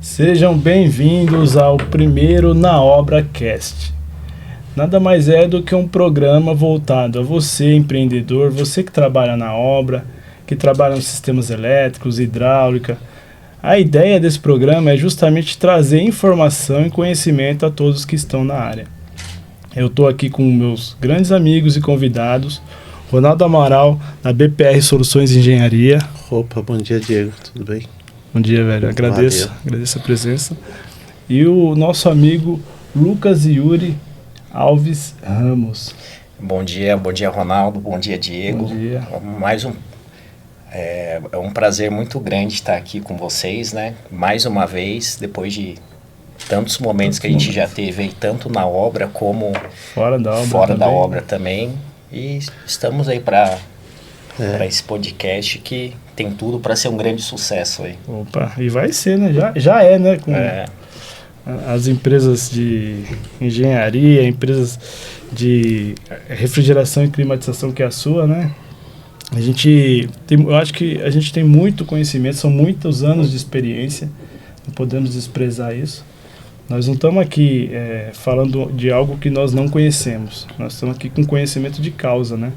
Sejam bem-vindos ao primeiro Na Obra Cast. Nada mais é do que um programa voltado a você, empreendedor, você que trabalha na obra, que trabalha nos sistemas elétricos, hidráulica. A ideia desse programa é justamente trazer informação e conhecimento a todos que estão na área. Eu estou aqui com meus grandes amigos e convidados, Ronaldo Amaral, da BPR Soluções Engenharia. Opa, bom dia, Diego, tudo bem? Bom dia, velho. Agradeço a presença. E o nosso amigo Lucas Yuri Alves Ramos. Bom dia, Ronaldo, bom dia, Diego. Bom dia. É um prazer muito grande estar aqui com vocês, né? Mais uma vez, depois de tantos momentos que a gente já teve aí, tanto na obra como fora da obra também. E estamos aí para esse podcast que tem tudo para ser um grande sucesso aí. Opa, e vai ser, né? Já é, né? Com as empresas de engenharia, empresas de refrigeração e climatização, que é a sua, né? Eu acho que a gente tem muito conhecimento, são muitos anos de experiência, não podemos desprezar isso. Nós não estamos aqui falando de algo que nós não conhecemos, nós estamos aqui com conhecimento de causa, né?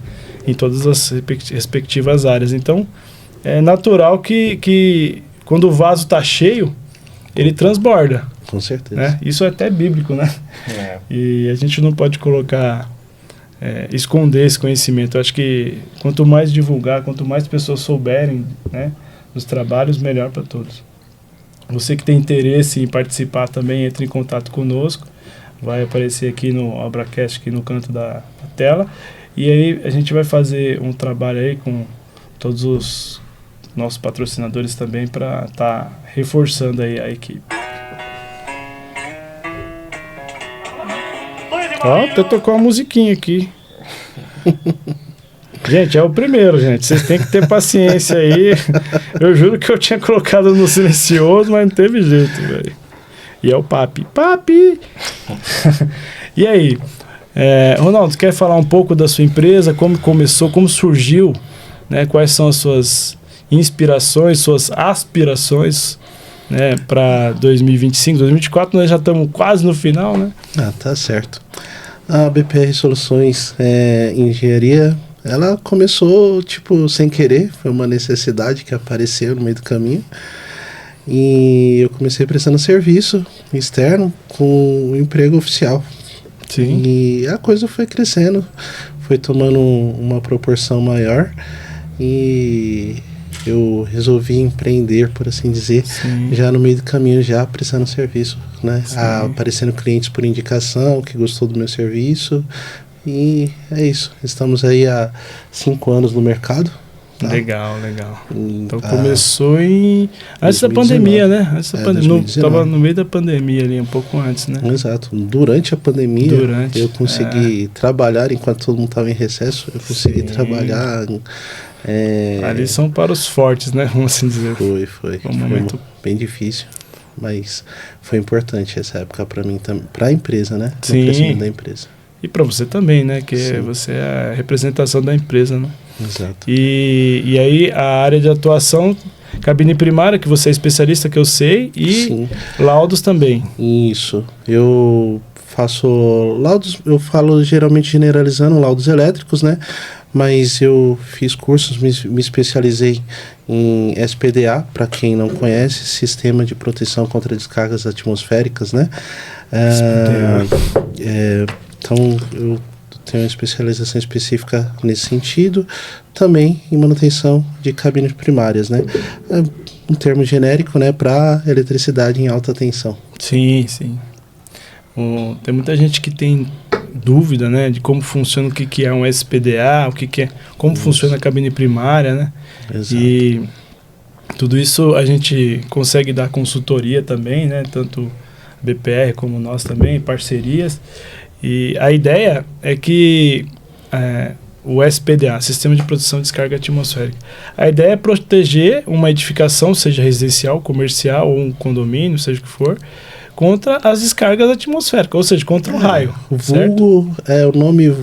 Em todas as respectivas áreas. Então, é natural que quando o vaso está cheio, ele transborda. Com certeza. Né? Isso é até bíblico, né? É. E a gente não pode esconder esse conhecimento. Eu acho que quanto mais divulgar, quanto mais pessoas souberem, né, dos trabalhos, melhor para todos. Você que tem interesse em participar também, entre em contato conosco. Vai aparecer aqui no ObraCast, aqui no canto da tela. E aí a gente vai fazer um trabalho aí com todos os nossos patrocinadores também para estar reforçando aí a equipe. Ó, até tocou uma musiquinha aqui. Gente, é o primeiro, gente. Vocês têm que ter paciência aí. Eu juro que eu tinha colocado no silencioso, mas não teve jeito, velho. E é o Papi. Papi! E aí? Ronaldo, quer falar um pouco da sua empresa? Como começou? Como surgiu? Né? Quais são as suas inspirações, suas aspirações, né, para 2025, 2024? Nós já estamos quase no final, né? Tá certo. A BPR Soluções Engenharia, ela começou sem querer, foi uma necessidade que apareceu no meio do caminho. E eu comecei prestando serviço externo com um emprego oficial. Sim. E a coisa foi crescendo, foi tomando uma proporção maior e eu resolvi empreender, por assim dizer. Sim. Já no meio do caminho, já prestando serviço, né? Aparecendo clientes por indicação, que gostou do meu serviço. E é isso, estamos aí há 5 anos no mercado. Tá? Legal. Então começou antes 2019. Da pandemia, né? Antes da pandemia. Estava no meio da pandemia ali, um pouco antes, né? Exato. Durante a pandemia, eu consegui trabalhar, enquanto todo mundo estava em recesso, eu consegui trabalhar. Ali são para os fortes, né? Vamos assim dizer. Foi um momento bem difícil, mas foi importante essa época para mim, para a empresa, né? Sim. O crescimento da empresa. E para você também, né? Que você é a representação da empresa, né? Exato. E aí a área de atuação, cabine primária, que você é especialista, que eu sei, e laudos também. Isso. Eu faço laudos, eu falo geralmente generalizando laudos elétricos, né? Mas eu fiz cursos, me especializei em SPDA, para quem não conhece, Sistema de Proteção contra Descargas Atmosféricas, né? Então, eu tenho uma especialização específica nesse sentido, também em manutenção de cabines primárias, né? Um termo genérico, né, para eletricidade em alta tensão. Sim. Tem muita gente que tem dúvida, né, de como funciona, o que é um SPDA, como funciona a cabine primária, né? Exato. E tudo isso a gente consegue dar consultoria também, né? Tanto a BPR como nós também, parcerias. E a ideia é que o SPDA, Sistema de Proteção de Descarga Atmosférica, a ideia é proteger uma edificação, seja residencial, comercial ou um condomínio, seja o que for, contra as descargas atmosféricas, ou seja, contra o raio. O vulgo é o nome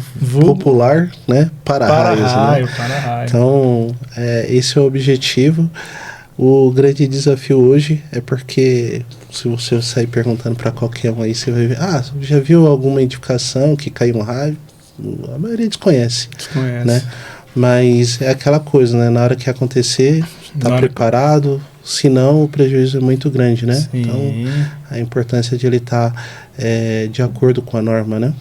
popular, né? Para-raios. Para-raio, né? para-raio. Então, esse é o objetivo. O grande desafio hoje é porque, se você sair perguntando para qualquer um aí, você vai ver, já viu alguma edificação que caiu um raio? A maioria desconhece. Né? Mas é aquela coisa, né? Na hora que acontecer, tá preparado, senão o prejuízo é muito grande, né? Sim. Então, a importância de ele estar de acordo com a norma, né?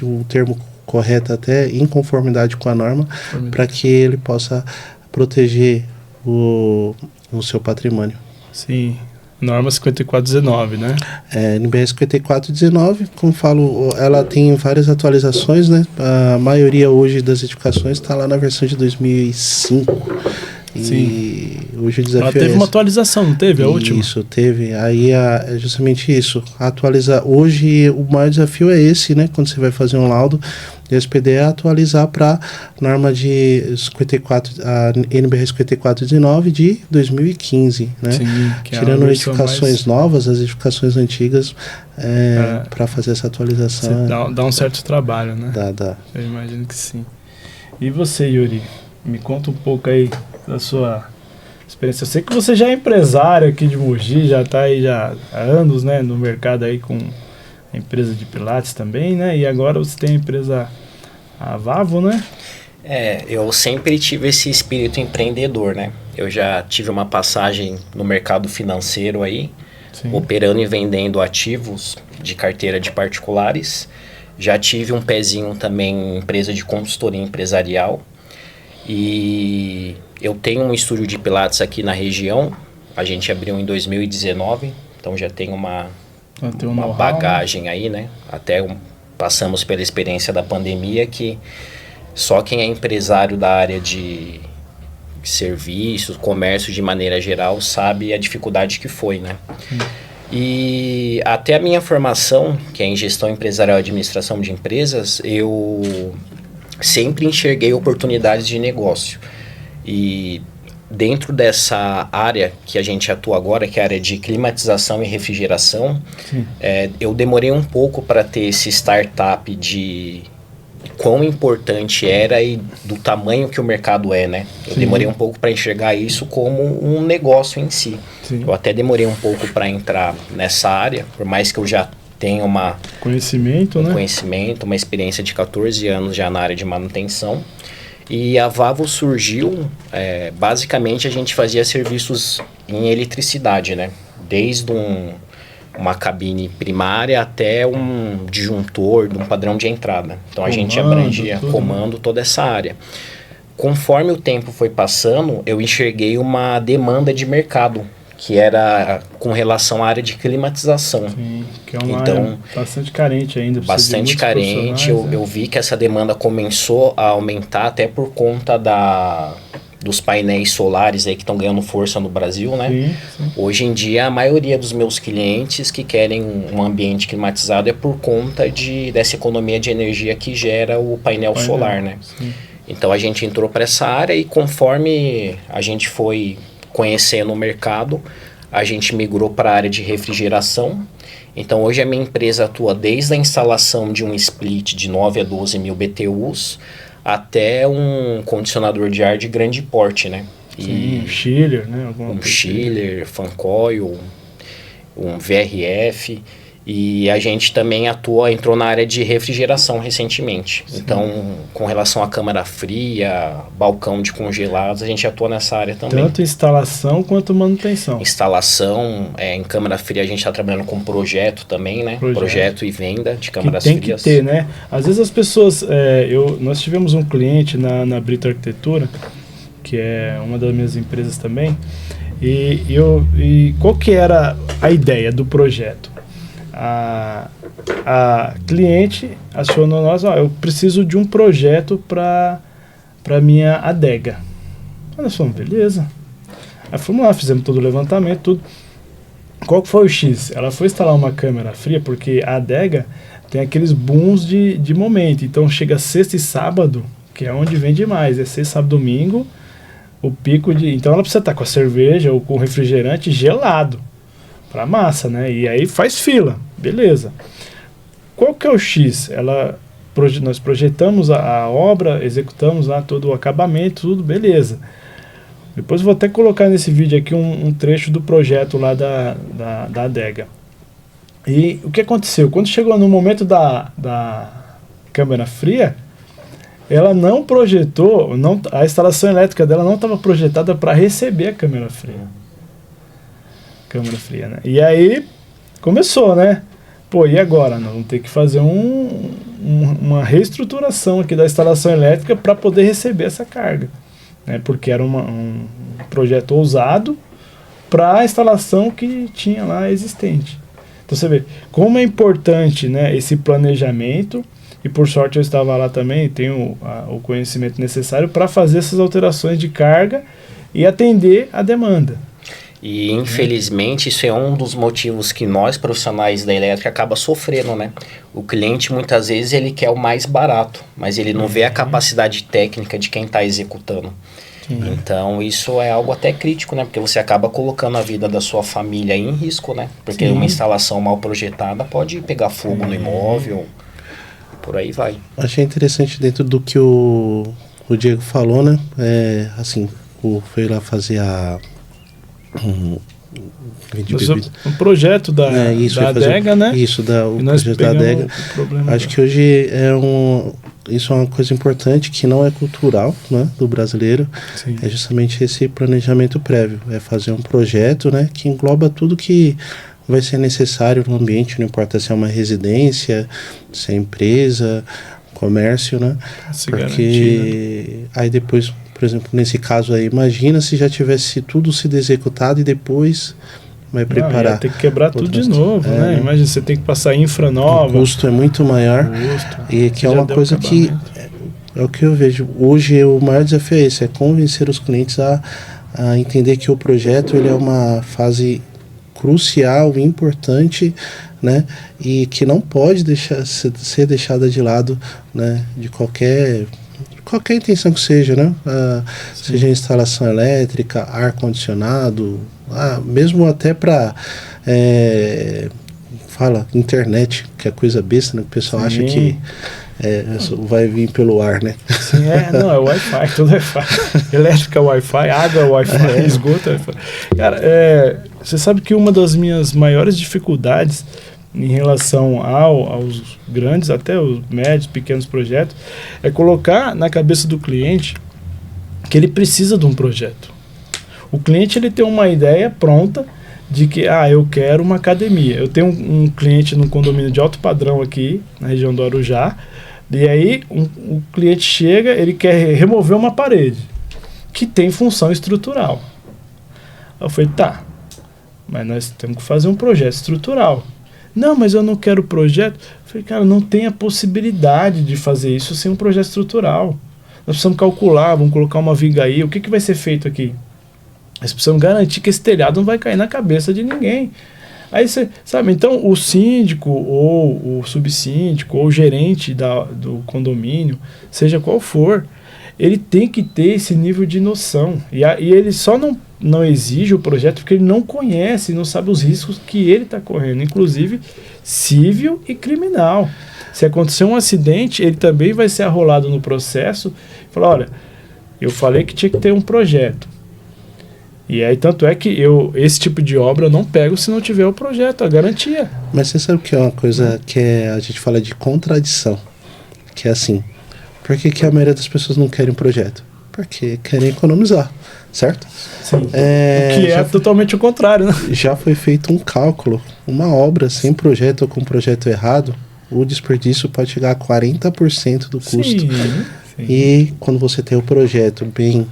O termo correto até em conformidade com a norma, para que ele possa proteger o seu patrimônio. Sim. Norma 5419, né? NBR 5419, como falo, ela tem várias atualizações, né? A maioria hoje das edificações está lá na versão de 2005. Sim. E hoje o desafio ela teve uma atualização, não teve? A última? Isso, teve. Aí é justamente isso. Atualizar. Hoje o maior desafio é esse, né? Quando você vai fazer um laudo de SPD, é atualizar para norma de 54, a NBR 5419 de 2015, né? Sim, que tirando edificações novas, as edificações antigas, para fazer essa atualização. Dá um certo trabalho, né? Dá. Eu imagino que sim. E você, Yuri? Me conta um pouco aí da sua experiência. Eu sei que você já é empresário aqui de Mogi, já está aí já há anos, né, no mercado aí com a empresa de Pilates também, né? E agora você tem a empresa, a Vavo, né? Eu sempre tive esse espírito empreendedor, né? Eu já tive uma passagem no mercado financeiro aí, sim, operando e vendendo ativos de carteira de particulares. Já tive um pezinho também em empresa de consultoria empresarial. E eu tenho um estúdio de Pilates aqui na região. A gente abriu em 2019, então já tem uma bagagem aí, né? Até passamos pela experiência da pandemia, que só quem é empresário da área de serviços, comércio de maneira geral, sabe a dificuldade que foi, né? E até a minha formação, que é em gestão empresarial e administração de empresas, eu sempre enxerguei oportunidades de negócio. E dentro dessa área que a gente atua agora, que é a área de climatização e refrigeração, eu demorei um pouco para ter esse startup de quão importante era e do tamanho que o mercado é, né? Eu demorei um pouco para enxergar isso como um negócio em si. Sim. Eu até demorei um pouco para entrar nessa área, por mais que eu já tenha conhecimento, uma experiência de 14 anos já na área de manutenção. E a Vavo surgiu, basicamente a gente fazia serviços em eletricidade, né? Desde uma cabine primária até um disjuntor, de um padrão de entrada. Então a gente abrangia toda essa área. Conforme o tempo foi passando, eu enxerguei uma demanda de mercado, que era com relação à área de climatização. Sim, que é uma área bastante carente ainda. Bastante carente. Eu vi que essa demanda começou a aumentar até por conta dos painéis solares aí que estão ganhando força no Brasil, né? Sim. Hoje em dia, a maioria dos meus clientes que querem um ambiente climatizado é por conta dessa economia de energia que gera o painel solar, né? Sim. Então, a gente entrou para essa área e conforme a gente foi conhecendo o mercado, a gente migrou para a área de refrigeração. Então, hoje a minha empresa atua desde a instalação de um split de 9 a 12 mil BTUs até um condicionador de ar de grande porte, né? Sim, um chiller, né? Um chiller, fan coil, um VRF. E a gente também entrou na área de refrigeração recentemente. Sim. Então, com relação à câmara fria, balcão de congelados, a gente atua nessa área também. Tanto instalação quanto manutenção. Instalação, em câmara fria a gente está trabalhando com projeto também, né? Projeto e venda de câmaras frias. Tem que ter, né? Às vezes as pessoas... nós tivemos um cliente na Brito Arquitetura, que é uma das minhas empresas também, e qual que era a ideia do projeto? A cliente acionou nós, eu preciso de um projeto para minha adega. Aí nós falamos, beleza. Aí fomos lá, fizemos todo o levantamento, tudo. Qual que foi o X? Ela foi instalar uma câmera fria, porque a adega tem aqueles booms de momento. Então chega sexta e sábado, que é onde vende mais. É sexta, sábado, domingo, o pico de... Então ela precisa estar com a cerveja ou com o refrigerante gelado. para massa, né? E aí faz fila, beleza. Qual que é o X? Nós projetamos a obra, executamos lá todo o acabamento, tudo, beleza. Depois eu vou até colocar nesse vídeo aqui um trecho do projeto lá da adega. E o que aconteceu? Quando chegou no momento da câmara fria, ela não projetou, a instalação elétrica dela não estava projetada para receber a câmara fria. Câmara fria, né? E aí começou, né? Pô, e agora? Nós vamos ter que fazer uma reestruturação aqui da instalação elétrica para poder receber essa carga, né? Porque era um projeto ousado para a instalação que tinha lá existente. Então você vê como é importante, né, esse planejamento, e por sorte eu estava lá também, tenho o conhecimento necessário para fazer essas alterações de carga e atender a demanda. E infelizmente isso é um dos motivos que nós profissionais da elétrica acaba sofrendo, né? O cliente muitas vezes ele quer o mais barato, mas ele não vê a capacidade técnica de quem está executando. Então isso é algo até crítico, né? Porque você acaba colocando a vida da sua família em risco, né? Porque uma instalação mal projetada pode pegar fogo no imóvel, por aí vai. Achei interessante dentro do que o Diego falou, né? Assim, foi lá fazer um projeto da adega, né? Isso, o projeto da adega. Acho que hoje isso é uma coisa importante que não é cultural, né, do brasileiro. Sim. É justamente esse planejamento prévio. É fazer um projeto, né, que engloba tudo que vai ser necessário no ambiente, não importa se é uma residência, se é empresa, comércio, né? Porque aí depois, por exemplo, nesse caso aí, imagina se já tivesse tudo sido executado e depois vai preparar. Ia ter que quebrar tudo de novo, né? Imagina, você tem que passar infra nova. O custo é muito maior. E que é uma coisa que é o que eu vejo. Hoje o maior desafio é esse, é convencer os clientes a entender que o projeto ele é uma fase crucial, importante, né? E que não pode ser deixada de lado, né? De qualquer intenção que seja, né? Seja instalação elétrica, ar-condicionado, mesmo até para internet, que é coisa besta, né? O pessoal acha que vai vir pelo ar, né? Sim, não, é Wi-Fi, tudo é Wi-Fi. Elétrica, Wi-Fi, água, Wi-Fi, esgoto, Wi-Fi. Cara, você sabe que uma das minhas maiores dificuldades em relação aos grandes, até os médios, pequenos projetos, é colocar na cabeça do cliente que ele precisa de um projeto. O cliente ele tem uma ideia pronta de que, eu quero uma academia. Eu tenho um cliente num condomínio de alto padrão aqui, na região do Arujá, e aí o cliente chega, ele quer remover uma parede que tem função estrutural. Eu falei, tá, mas nós temos que fazer um projeto estrutural. Não, mas eu não quero projeto. Eu falei, cara, não tem a possibilidade de fazer isso sem um projeto estrutural. Nós precisamos calcular, vamos colocar uma viga aí, o que vai ser feito aqui? Nós precisamos garantir que esse telhado não vai cair na cabeça de ninguém. Aí você, sabe, então o síndico, ou o subsíndico, ou o gerente do condomínio, seja qual for, ele tem que ter esse nível de noção. E ele só não exige o projeto porque ele não conhece, não sabe os riscos que ele está correndo, inclusive civil e criminal. Se acontecer um acidente, ele também vai ser arrolado no processo e falar, olha, eu falei que tinha que ter um projeto. E aí, tanto é que esse tipo de obra eu não pego se não tiver o projeto, a garantia. Mas você sabe que é uma coisa que a gente fala de contradição, que é assim, por que a maioria das pessoas não querem um projeto? Porque querem economizar, certo? Sim, o que é totalmente o contrário, né? Já foi feito um cálculo, uma obra sem projeto ou com projeto errado, o desperdício pode chegar a 40% do custo. Sim. E quando você tem o projeto bem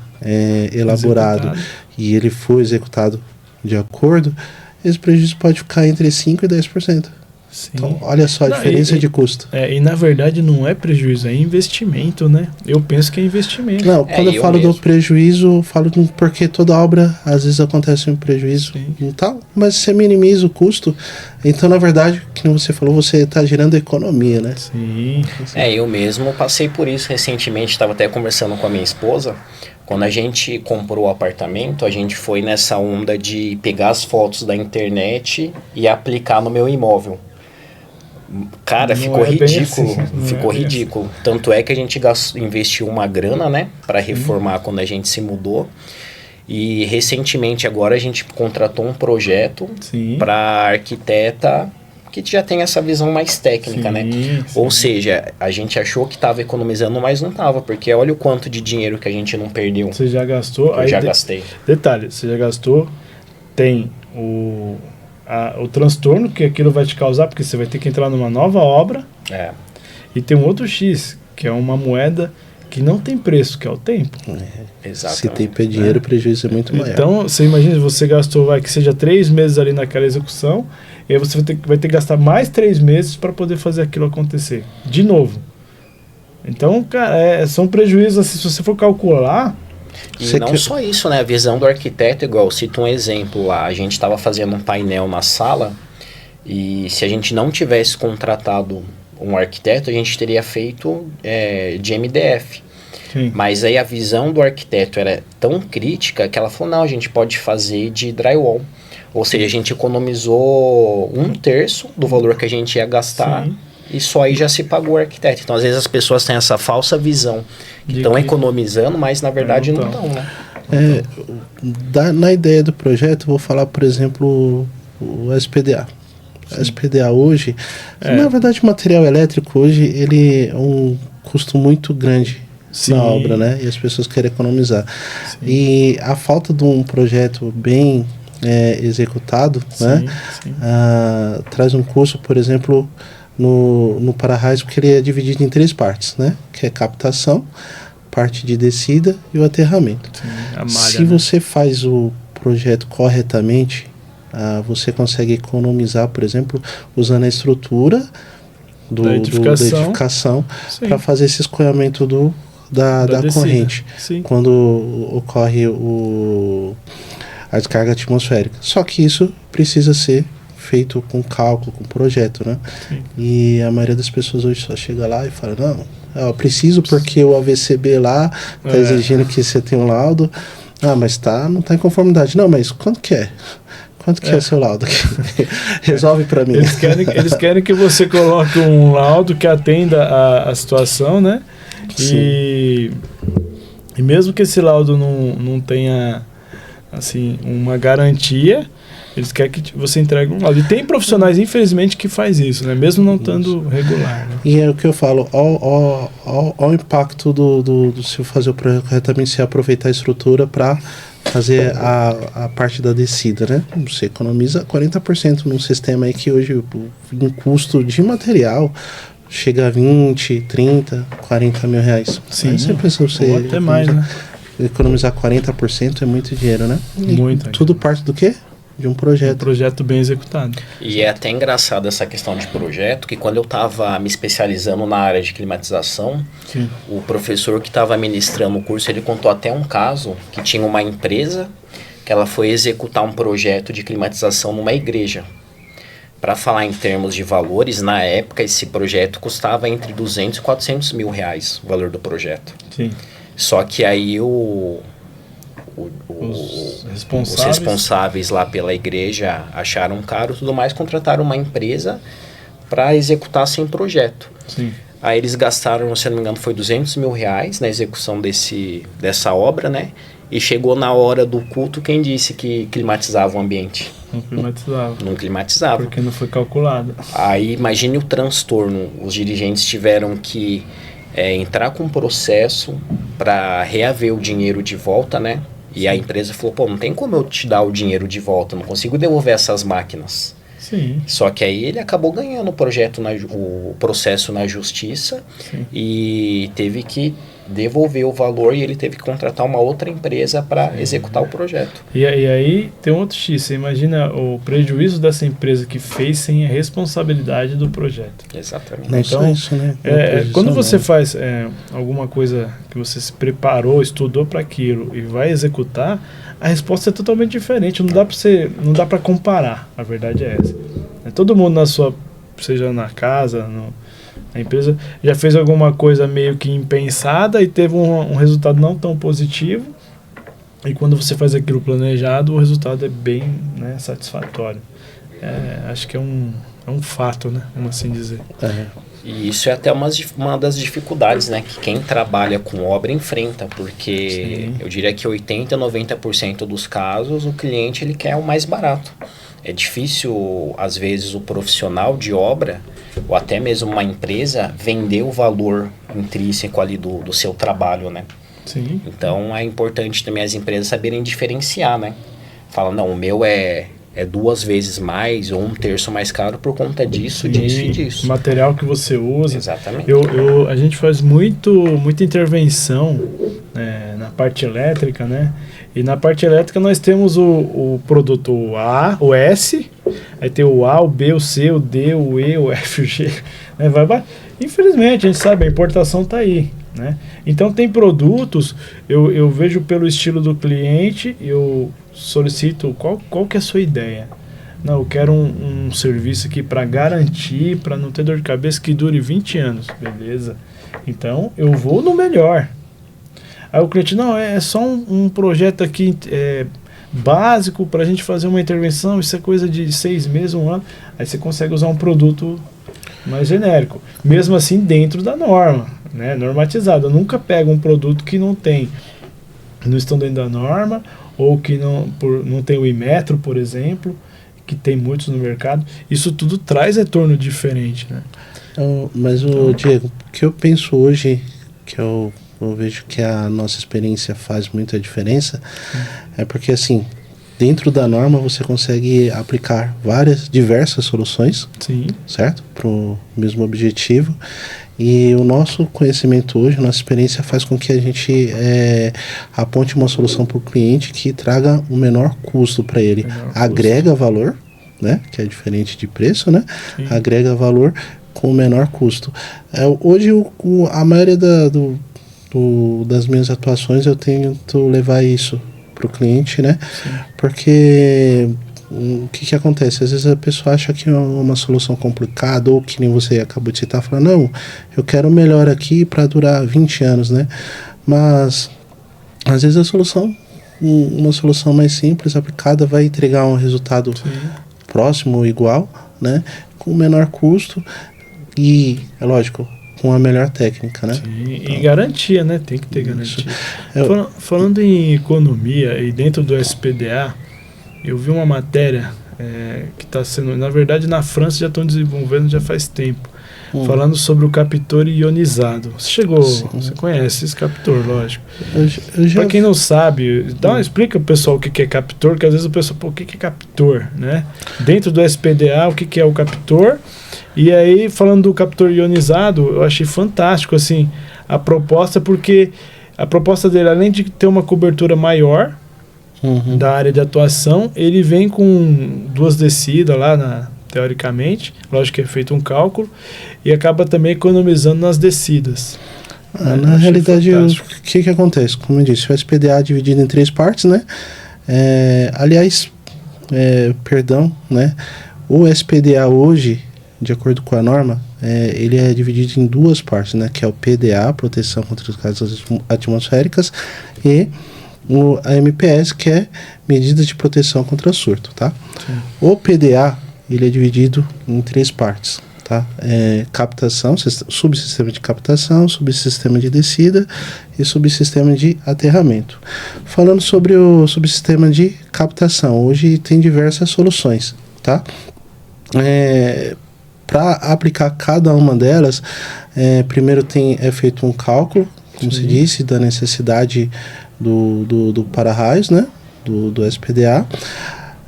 elaborado e ele for executado de acordo, esse prejuízo pode ficar entre 5% e 10%. Sim. Então, olha só a diferença de custo. E na verdade não é prejuízo, é investimento, né? Eu penso que é investimento. Não, quando eu falo do prejuízo, eu falo porque toda obra, às vezes acontece um prejuízo e tal, mas você minimiza o custo, então na verdade, como você falou, você está gerando economia, né? Sim. Eu mesmo passei por isso recentemente, estava até conversando com a minha esposa, Quando a gente comprou o apartamento, a gente foi nessa onda de pegar as fotos da internet e aplicar no meu imóvel. Cara, ficou ridículo. Ficou ridículo. Tanto é que a gente investiu uma grana, né, para reformar quando a gente se mudou. E recentemente agora a gente contratou um projeto para arquiteta que já tem essa visão mais técnica, né? Ou seja, a gente achou que estava economizando, mas não estava, porque olha o quanto de dinheiro que a gente não perdeu. Você já gastou? Eu já gastei. Detalhe, você já gastou, tem o transtorno que aquilo vai te causar, porque você vai ter que entrar numa nova obra. E tem um outro X, que é uma moeda que não tem preço, que é o tempo. Exatamente. Se tempo é dinheiro, o prejuízo é muito maior. Então, você imagina, você gastou, que seja 3 meses ali naquela execução, e aí você vai ter que gastar mais 3 meses para poder fazer aquilo acontecer. De novo. Então, cara, são prejuízos, assim, se você for calcular... E não só isso, né? A visão do arquiteto, igual, cito um exemplo lá, a gente estava fazendo um painel na sala, e se a gente não tivesse contratado um arquiteto, a gente teria feito de MDF. Sim. Mas aí a visão do arquiteto era tão crítica que ela falou, não, a gente pode fazer de drywall. Ou seja, a gente economizou 1/3 do valor que a gente ia gastar. Sim. E só aí já se pagou o arquiteto. Então, às vezes, as pessoas têm essa falsa visão que estão economizando, mas na verdade não estão, né? Na ideia do projeto, vou falar, por exemplo, o SPDA. A SPDA hoje, na verdade, o material elétrico hoje, ele é um custo muito grande na obra, né? E as pessoas querem economizar. Sim. E a falta de um projeto bem executado, né? Traz um custo, por exemplo, no para-raio, porque ele é dividido em 3 partes, né? Que é captação, parte de descida e o aterramento. Sim, a malha, se você faz o projeto corretamente, você consegue economizar, por exemplo, usando a estrutura da edificação para fazer esse escoamento da corrente. Sim. Quando ocorre a descarga atmosférica. Só que isso precisa ser feito com cálculo, com projeto, né? Sim. E a maioria das pessoas hoje só chega lá e fala, não, eu preciso porque o AVCB lá está exigindo que você tenha um laudo. Mas não está em conformidade. Não, mas quanto que é? Quanto que é o seu laudo aqui? Resolve para mim. Eles querem que você coloque um laudo que atenda a situação, né? E mesmo que esse laudo não tenha assim, uma garantia, eles querem que você entregue um laudo. E tem profissionais, infelizmente, que faz isso, né? Mesmo não estando regular. Né? E é o que eu falo, o impacto do se fazer o projeto corretamente, se aproveitar a estrutura para fazer a parte da descida, né? Você economiza 40% num sistema aí que hoje, em custo de material, chega a 20, 30, 40 mil reais. Sim, aí você pensa, você até mais, né? Economizar 40% é muito dinheiro, né? Muito. Tudo parte do quê? De um projeto. Um projeto bem executado. E é até engraçado essa questão de projeto, que quando eu estava me especializando na área de climatização, o professor que estava ministrando o curso, ele contou até um caso que tinha uma empresa que ela foi executar um projeto de climatização numa igreja. Para falar em termos de valores, na época esse projeto custava entre 200 e 400 mil reais, o valor do projeto. Sim. Só que aí os responsáveis lá pela igreja acharam caro e tudo mais, contrataram uma empresa para executar sem projeto. Sim. Aí eles gastaram, se não me engano, foi 200 mil reais na execução dessa obra, né? E chegou na hora do culto, quem disse que climatizava o ambiente? Não climatizava. Não climatizava. Porque não foi calculado. Aí imagine o transtorno. Os dirigentes tiveram que entrar com um processo para reaver o dinheiro de volta, né? E a empresa falou, não tem como eu te dar o dinheiro de volta, não consigo devolver essas máquinas. Sim. Só que aí ele acabou ganhando o processo na justiça. Sim. E teve que devolver o valor e ele teve que contratar uma outra empresa para executar o projeto. E aí tem um outro X, você imagina o prejuízo dessa empresa que fez sem a responsabilidade do projeto. Exatamente. Não então, isso, né? Quando você faz alguma coisa que você se preparou, estudou para aquilo e vai executar, a resposta é totalmente diferente. Não dá para comparar. A verdade é essa. Todo mundo seja na casa, a empresa já fez alguma coisa meio que impensada e teve um resultado não tão positivo, E quando você faz aquilo planejado, o resultado é bem, né, satisfatório. Acho que é um fato, né? Vamos assim dizer. E isso é até uma das dificuldades, né, que quem trabalha com obra enfrenta, porque eu diria que 80%, 90% dos casos o cliente ele quer o mais barato. É difícil, às vezes, o profissional de obra, ou até mesmo uma empresa, vender o valor intrínseco ali do seu trabalho, né? Sim. Então é importante também as empresas saberem diferenciar, né? Fala, não, o meu é 2 vezes mais ou 1/3 mais caro por conta disso, disso e disso. O material que você usa. Exatamente. A gente faz muita intervenção, né, na parte elétrica, né? E na parte elétrica nós temos o produto A, o S, aí tem o A, o B, o C, o D, o E, o F, o G, né? Infelizmente, a gente sabe, a importação está aí, né? Então tem produtos, eu vejo pelo estilo do cliente, eu solicito qual que é a sua ideia. Não, eu quero um serviço aqui para garantir, para não ter dor de cabeça, que dure 20 anos. Beleza. Então, eu vou no melhor. Aí o cliente, não, é só um projeto aqui básico para a gente fazer uma intervenção, isso é coisa de 6 meses, 1 ano. Aí você consegue usar um produto mais genérico. Mesmo assim, dentro da norma, né, normatizado. Eu nunca pego um produto que não estão dentro da norma, ou que não tem o Inmetro, por exemplo, que tem muitos no mercado. Isso tudo traz retorno diferente, né? Mas, Diego, o que eu penso hoje, que eu vejo que a nossa experiência faz muita diferença, é porque, assim, dentro da norma você consegue aplicar diversas soluções, certo? Para o mesmo objetivo. E o nosso conhecimento hoje, nossa experiência faz com que a gente aponte uma solução para o cliente que traga o menor custo para ele. Agrega valor, né? Que é diferente de preço, né? Sim. Agrega valor com o menor custo. Hoje, a maioria das minhas atuações eu tento levar isso para o cliente, né? Sim. Porque o que acontece? Às vezes a pessoa acha que é uma solução complicada, ou que nem você acabou de citar, falando, não, eu quero o melhor aqui para durar 20 anos, né? Mas às vezes uma solução mais simples, aplicada, vai entregar um resultado próximo ou igual, né? Com menor custo e, é lógico, com a melhor técnica, né? Sim, e garantia, né? Tem que ter garantia. Falando em economia e dentro do SPDA, eu vi uma matéria que está sendo, na verdade, na França já estão desenvolvendo já faz tempo, falando sobre o captor ionizado. Você conhece esse captor, lógico. Para quem não sabe, explica pro pessoal o que é captor, que às vezes o pessoal, o que é captor, né? Dentro do SPDA, o que é o captor? E aí, falando do captor ionizado, eu achei fantástico, assim, a proposta, porque a proposta dele, além de ter uma cobertura maior da área de atuação, ele vem com 2 descidas lá, teoricamente, lógico que é feito um cálculo, e acaba também economizando nas descidas. Na realidade, o que acontece? Como eu disse, o SPDA é dividido em 3 partes, né? Né? O SPDA hoje, de acordo com a norma, ele é dividido em 2 partes, né? Que é o PDA, proteção contra as gases atmosféricas, e a MPS, que é medidas de proteção contra surto, tá? Sim. O PDA, ele é dividido em 3 partes, tá? Captação, subsistema de captação, subsistema de descida e subsistema de aterramento. Falando sobre o subsistema de captação, hoje tem diversas soluções, tá? Para aplicar cada uma delas, primeiro é feito um cálculo, como se disse, da necessidade do para-raios, né? Do SPDA.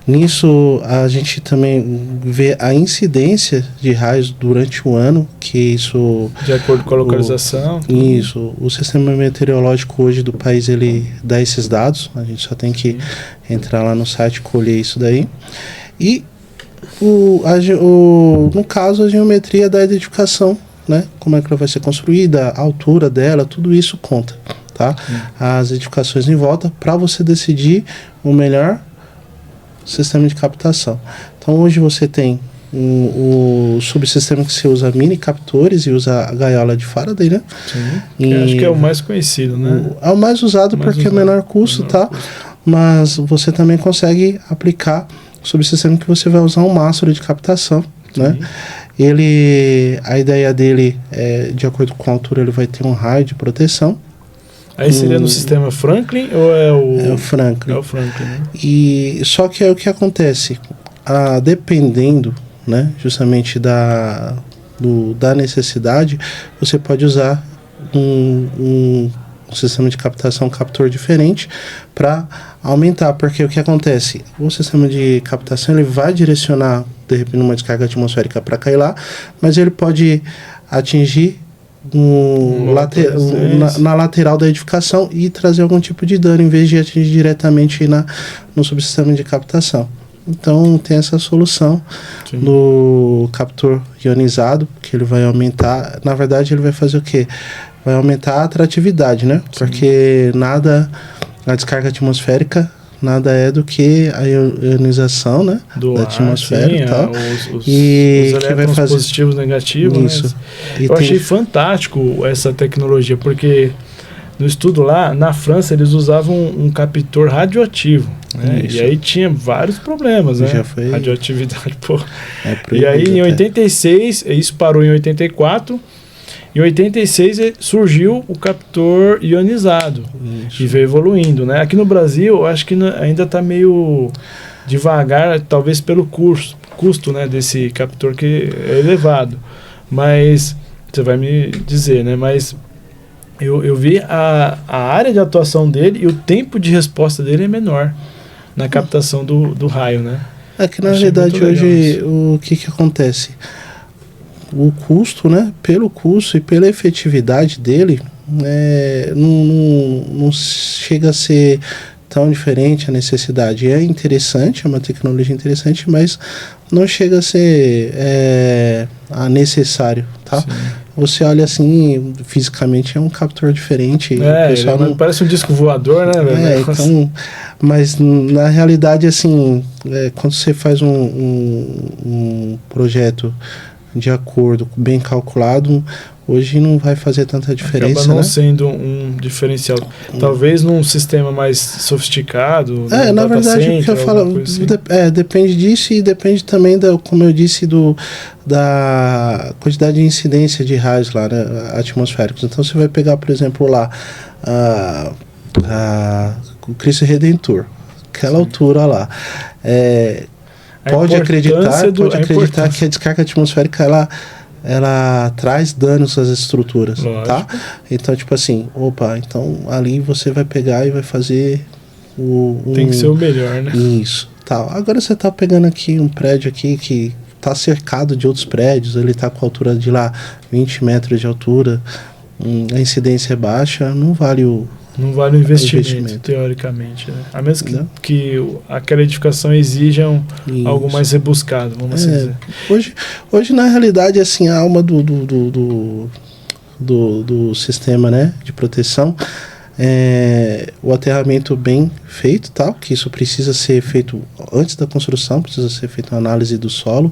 Nisso, a gente também vê a incidência de raios durante o ano, que isso... De acordo com a localização. Isso. O sistema meteorológico hoje do país, ele dá esses dados. A gente só tem que entrar lá no site e colher isso daí. E, no caso, a geometria da edificação, né? Como é que ela vai ser construída, a altura dela, tudo isso conta, tá? As edificações em volta, para você decidir o melhor sistema de captação. Então hoje você tem o subsistema que você usa mini captores e usa a gaiola de Faraday, né? Sim, acho que é o mais conhecido, né? É o mais usado porque é menor custo, tá? mas você também consegue aplicar sobre o sistema que você vai usar um mastro de captação, né? A ideia dele é, de acordo com a altura, ele vai ter um raio de proteção. Aí seria no sistema Franklin ou é o... É o Franklin. É o Franklin, né? E só que é o que acontece, dependendo, né, justamente da necessidade, você pode usar um sistema de captação, um captor diferente para aumentar, porque o que acontece, o sistema de captação ele vai direcionar de repente uma descarga atmosférica para cair lá, mas ele pode atingir na lateral da edificação e trazer algum tipo de dano, em vez de atingir diretamente no subsistema de captação. Então tem essa solução do captor ionizado, que ele vai aumentar, na verdade ele vai fazer o quê? Vai aumentar a atratividade, né? Sim. Porque a descarga atmosférica nada é do que a ionização, né, da atmosfera e tal. Os que vai fazer positivos, negativos, isso. Né? Eu achei fantástico essa tecnologia, porque no estudo lá, na França, eles usavam um captor radioativo, né? E aí tinha vários problemas, né? Já foi... Radioatividade, pô. E aí em 86, isso parou em 84, em 86 surgiu o captor ionizado. Isso. E veio evoluindo, né? Aqui no Brasil, eu acho que ainda está meio devagar, talvez pelo custo, né, desse captor que é elevado. Mas, você vai me dizer, né? Mas eu vi a área de atuação dele e o tempo de resposta dele é menor na captação do raio, né? É que na realidade hoje o que acontece? O custo, né, pelo custo e pela efetividade dele, não chega a ser tão diferente a necessidade. É interessante, é uma tecnologia interessante, mas não chega a ser necessário, tá? Sim. Você olha assim, fisicamente é um captor diferente. O pessoal não parece um disco voador, né, velho? Então, mas na realidade, assim, quando você faz um projeto de acordo, bem calculado, hoje não vai fazer tanta diferença. Acaba não sendo um diferencial. Talvez num sistema mais sofisticado. Na verdade, o que eu falo, assim. Depende disso e depende também, como eu disse, da quantidade de incidência de raios lá, né, atmosféricos. Então, você vai pegar, por exemplo, lá o Cristo Redentor, aquela altura lá. Pode acreditar que a descarga atmosférica ela traz danos às estruturas, lógico, tá? Então, tipo assim, então ali você vai pegar e vai fazer tem que ser o melhor, né? Isso, tal. Agora você tá pegando aqui um prédio aqui que tá cercado de outros prédios, ele tá com a altura de lá 20 metros de altura, a incidência é baixa, não vale o investimento, teoricamente, né? A menos que aquela edificação exija algo mais rebuscado, vamos assim dizer. Hoje, na realidade, assim, a alma do sistema, né, de proteção o aterramento bem feito, tá? Que isso precisa ser feito antes da construção, precisa ser feita uma análise do solo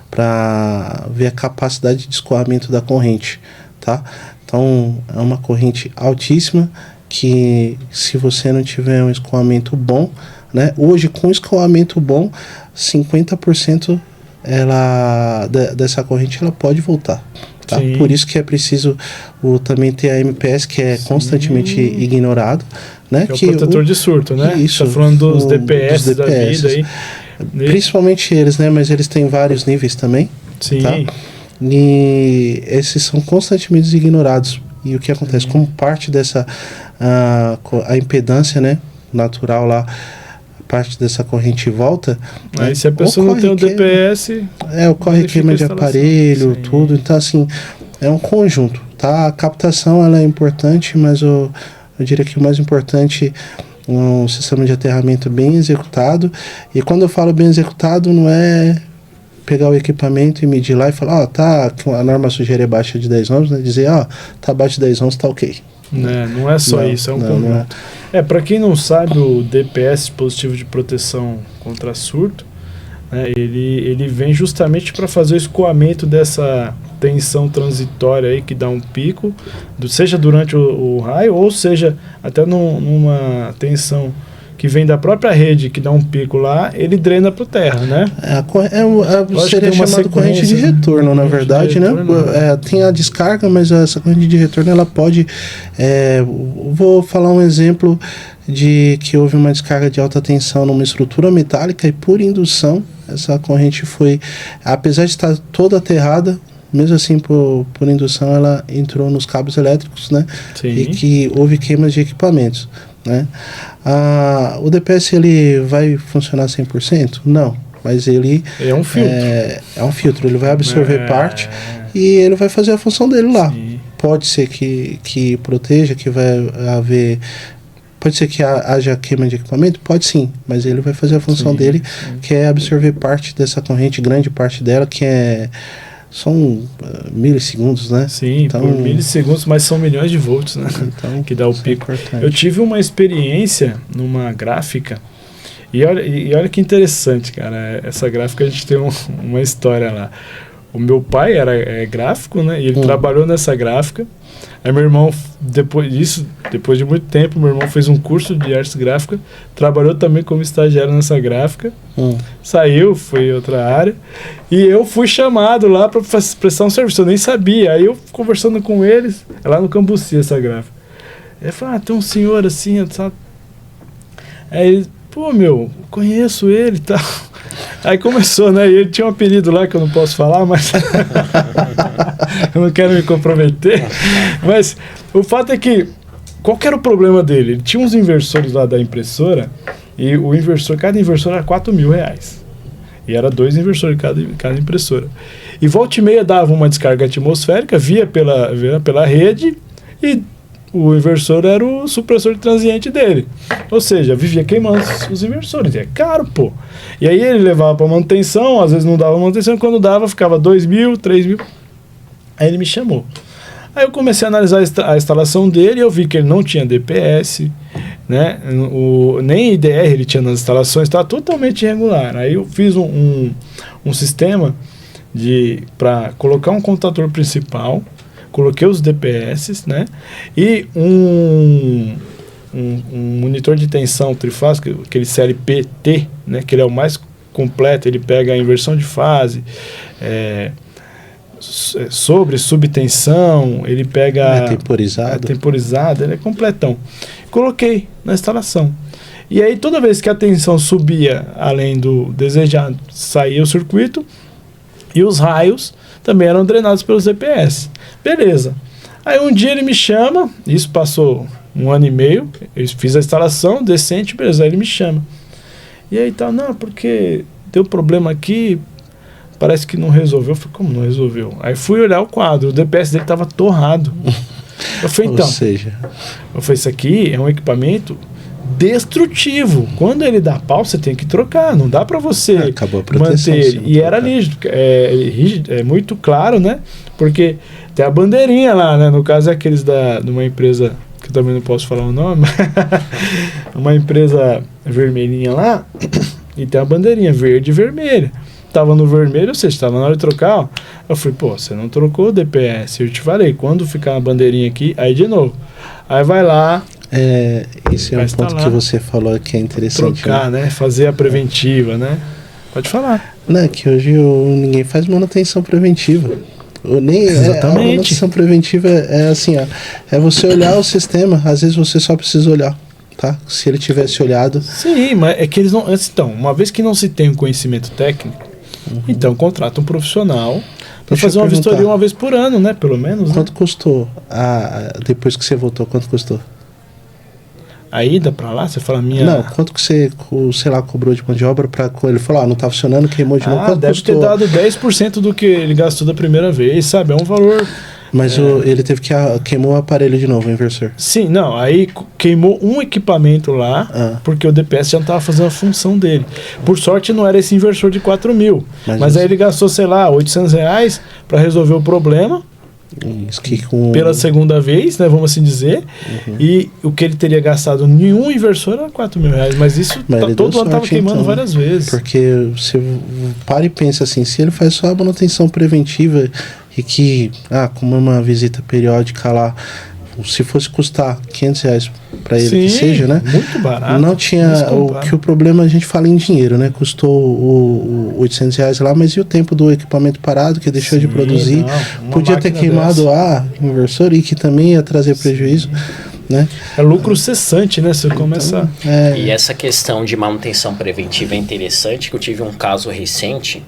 para ver a capacidade de escoamento da corrente, tá? Então, é uma corrente altíssima, que se você não tiver um escoamento bom, né, hoje com escoamento bom, 50% dessa corrente ela pode voltar. Tá? Por isso que é preciso também ter a MPS, que é constantemente ignorado. Né? Que é o protetor de surto, né? Isso. Tá falando dos DPS da vida aí. Principalmente eles, né? Mas eles têm vários níveis também. Sim. Tá? E esses são constantemente ignorados. E o que acontece? Como parte dessa a impedância, né, natural lá, parte dessa corrente volta. Aí, né, se a pessoa não tem o DPS... ocorre queima de aparelho, tudo. Então, assim, é um conjunto, tá? A captação, ela é importante, mas eu diria que o mais importante um sistema de aterramento bem executado. E quando eu falo bem executado, não é pegar o equipamento e medir lá e falar, a norma sugere abaixo de 10 ohms, né? Dizer, tá abaixo de 10 ohms, tá ok. Não é só isso, é um conjunto. Para quem não sabe, o DPS, dispositivo de proteção contra surto, né, ele vem justamente para fazer o escoamento dessa tensão transitória aí que dá um pico, seja durante o raio, ou seja, até numa tensão que vem da própria rede, que dá um pico lá, ele drena para a terra, né? Seria chamado corrente de retorno, na verdade, né? Tem a descarga, mas essa corrente de retorno, ela pode... vou falar um exemplo de que houve uma descarga de alta tensão numa estrutura metálica e por indução, essa corrente foi, apesar de estar toda aterrada, mesmo assim por indução ela entrou nos cabos elétricos, né? Sim. E que houve queimas de equipamentos, né? O DPS ele vai funcionar 100%? Não, mas ele é um filtro. É um filtro, ele vai absorver parte e ele vai fazer a função dele lá. Sim. Pode ser que proteja, que vai haver... Pode ser que haja queima de equipamento? Pode sim, mas ele vai fazer a função dele, que é absorver parte dessa corrente, grande parte dela, que são milissegundos, né? Sim, então, por milissegundos, mas são milhões de volts, né? Então, que dá o pico. Eu tive uma experiência numa gráfica, e olha que interessante, cara, essa gráfica a gente tem uma história lá. O meu pai era gráfico, né? E ele trabalhou nessa gráfica. Aí meu irmão, depois de muito tempo, meu irmão fez um curso de arte gráfica, trabalhou também como estagiário nessa gráfica, saiu, foi em outra área, e eu fui chamado lá para prestar um serviço, eu nem sabia. Aí eu conversando com eles, lá no Cambuci, essa gráfica. Ele falou, tem um senhor assim, sabe? Aí ele, conheço ele e tal. Aí começou, né? E ele tinha um apelido lá que eu não posso falar, mas eu não quero me comprometer. Mas o fato é que, qual que era o problema dele? Ele tinha uns inversores lá da impressora, e cada inversor era R$4.000. E era 2 inversores cada impressora. E volta e meia dava uma descarga atmosférica, via pela rede, e o inversor era o supressor transiente dele. Ou seja, vivia queimando os inversores. É caro, pô. E aí ele levava para manutenção, às vezes não dava manutenção, quando dava ficava 2.000, 3.000. Aí ele me chamou. Aí eu comecei a analisar a instalação dele e eu vi que ele não tinha DPS, né? Nem IDR ele tinha nas instalações, estava totalmente irregular. Aí eu fiz um sistema para colocar um contador principal, coloquei os DPS, né? E um monitor de tensão trifásico, aquele CLP-T, né? Que ele é o mais completo, ele pega a inversão de fase, subtensão, ele pega... temporizado, ele é completão. Coloquei na instalação. E aí toda vez que a tensão subia além do desejado, saía o circuito e os raios também eram drenados pelos DPS. Beleza. Aí um dia ele me chama, isso passou 1 ano e meio, eu fiz a instalação decente, beleza, aí ele me chama. E aí tá, não, porque deu problema aqui, parece que não resolveu. Eu falei, como não resolveu? Aí fui olhar o quadro, o DPS dele tava torrado. Eu falei, então, isso aqui é um equipamento destrutivo. Quando ele dá pau, você tem que trocar, não dá para você manter ele. E era rígido, é muito claro, né? Porque tem a bandeirinha lá, né? No caso é aqueles de uma empresa, que eu também não posso falar o nome, uma empresa vermelhinha lá, e tem a bandeirinha verde e vermelha. Tava no vermelho, ou seja, estava na hora de trocar, ó. Eu falei, você não trocou o DPS, eu te falei, quando ficar a bandeirinha aqui, aí de novo. Aí vai lá. Esse é um ponto que você falou que é interessante. Trocar, né? Fazer a preventiva, né? Pode falar. Não, que hoje ninguém faz manutenção preventiva. Exatamente. A manutenção preventiva é assim, ó, é você olhar o sistema, às vezes você só precisa olhar, tá? Se ele tivesse olhado... Sim, mas é que eles não... Então, uma vez que não se tem um conhecimento técnico, então contrata um profissional para fazer uma vistoria uma vez por ano, né? Pelo menos. Quanto custou? Depois que você voltou, quanto custou? A ida para lá, você fala Não, quanto que você, sei lá, cobrou de mão de obra para ele falar, não tá funcionando, queimou de novo, quanto deve custou? Ter dado 10% do que ele gastou da primeira vez, sabe? É um valor... Mas ele teve que queimou o aparelho de novo, o inversor. Sim, não, aí queimou um equipamento lá, porque o DPS já não estava fazendo a função dele. Por sorte não era esse inversor de 4.000, mas aí ele gastou, sei lá, R$800 para resolver o problema. Pela segunda vez, né, vamos assim dizer, e o que ele teria gastado em um inversor era R$4.000, mas isso todo ano estava queimando então, várias vezes. Porque você para e pensa assim, se ele faz só a manutenção preventiva e que, como uma visita periódica lá, se fosse custar R$500 para ele que seja, né? Muito barato. Não tinha o problema, a gente fala em dinheiro, né? Custou o R$800 lá, mas e o tempo do equipamento parado que deixou de produzir? Podia ter queimado inversor e que também ia trazer prejuízo. Né? É lucro cessante, né? Você começa... E essa questão de manutenção preventiva é interessante, que eu tive um caso recente.